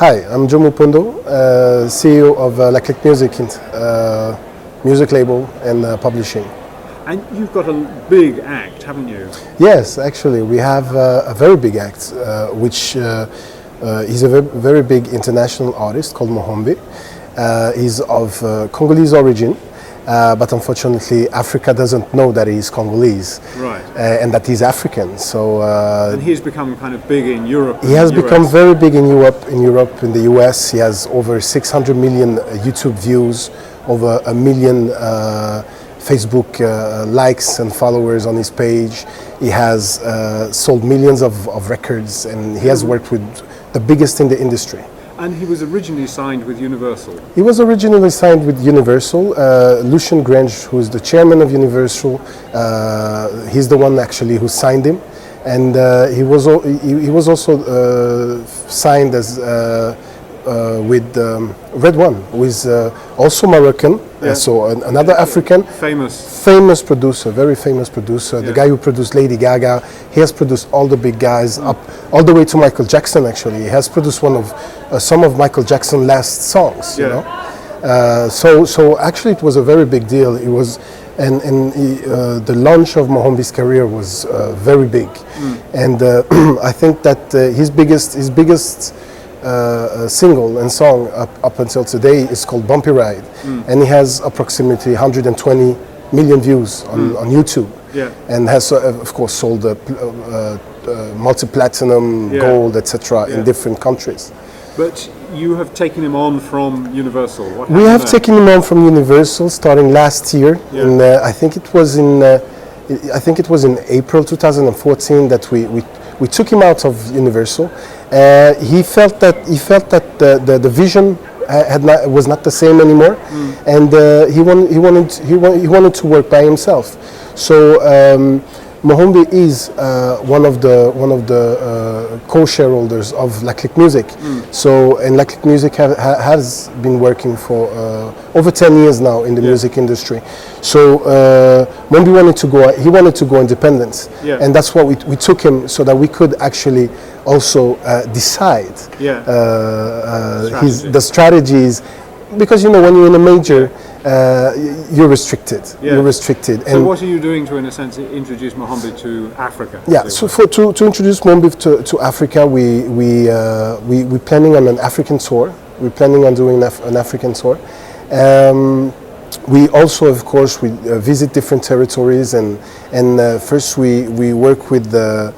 Hi, I'm Djo Moupondo, CEO of La Clique music label and publishing. And you've got a big act, haven't you? Yes, actually, we have a very big act, which is a very big international artist called Mohombi. He's of Congolese origin, but unfortunately, Africa doesn't know that he's Congolese, right? And that he's African. So, and he's become kind of big in Europe. He has become very big in Europe, in the US. He has over 600 million YouTube views, over 1 million Facebook likes and followers on his page. He has sold millions of records, and he has worked with the biggest in the industry. And he was originally signed with Universal. He was originally signed with Universal. Lucian Grange, who is the chairman of Universal, he's the one actually who signed him, and he was also signed as with Red One, who is also Moroccan, so another African. Famous producer, very famous producer. The guy who produced Lady Gaga. He has produced all the big guys, up all the way to Michael Jackson. Actually, he has produced some of Michael Jackson's last songs. You know, so actually, it was a very big deal. It was, and the launch of Mohombi's career was very big, and I think that his biggest single and song up until today is called Bumpy Ride, and he has approximately 120 million views on YouTube, and has of course sold multi-platinum, gold, etc. in different countries. But you have taken him on from Universal. What we have taken him on from Universal starting last year, and I think it was in April 2014 that we took him out of Universal. He felt that the vision was not the same anymore, and he wanted to work by himself. So Mohombi is one of the co-shareholders of La Clique Music. So, and La Clique Music has been working for over 10 years now in the music industry. So Mohombi wanted to go independent, and that's why we took him, so that we could actually also decide the strategies, because when you're in a major, you're restricted. You're restricted. So what are you doing to, in a sense, introduce Mohombi to Africa? Yeah. So to introduce Mohombi to Africa, we're planning on an African tour. We're planning on doing an African tour. We also, of course, we visit different territories, and first we work with the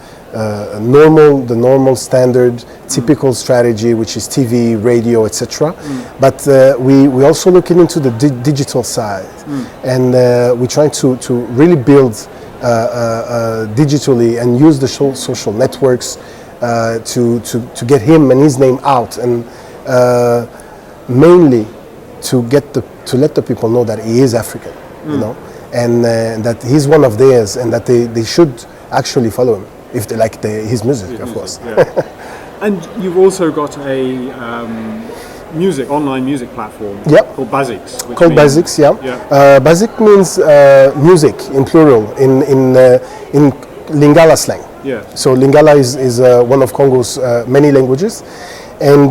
normal standard typical strategy, which is TV, radio, etc. But we also looking into the digital side, and we're trying to really build digitally and use the social networks to get him and his name out, and mainly to let the people know that he is African, and that he's one of theirs, and that they should actually follow him if they like his music, of course. And you've also got a online music platform called Basics. Called Basics, Basic means music in plural in Lingala slang. So Lingala is one of Congo's many languages. And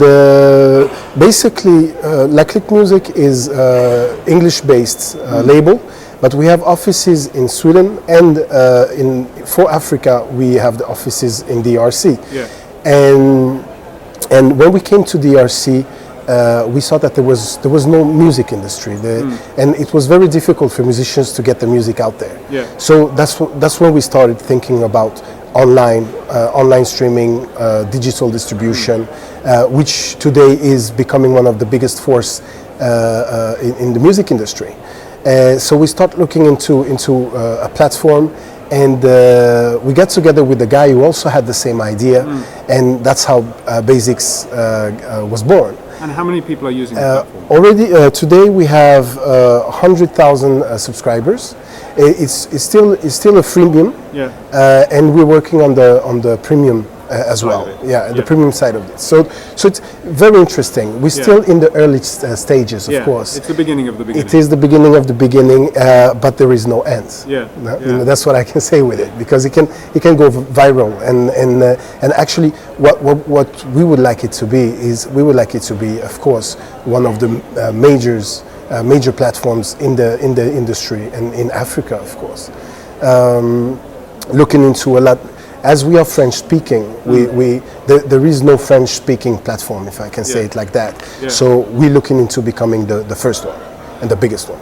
basically, La Clique Music is English-based label, but we have offices in Sweden, and for Africa we have the offices in DRC. And when we came to DRC, we saw that there was no music industry there, and it was very difficult for musicians to get the music out there. So that's when we started thinking about online streaming, digital distribution, which today is becoming one of the biggest force in the music industry. So we start looking into a platform, and we got together with the guy who also had the same idea, and that's how Basics was born. And how many people are using the platform? Already today we have 100,000 subscribers. It's still a freemium, and we're working on the premium as well. Yeah, the premium side of it. So it's very interesting. We're still in the early stages, of course. It's the beginning of the beginning. It is the beginning of the beginning, but there is no end. Yeah. You know, that's what I can say with it, because it can go viral, and actually what we would like it to be is, we would like it to be, of course, one of the major platforms in the industry and in Africa, of course. Looking into a lot, as we are French speaking, there is no French speaking platform, if I can say it like that. So we're looking into becoming the first one and the biggest one.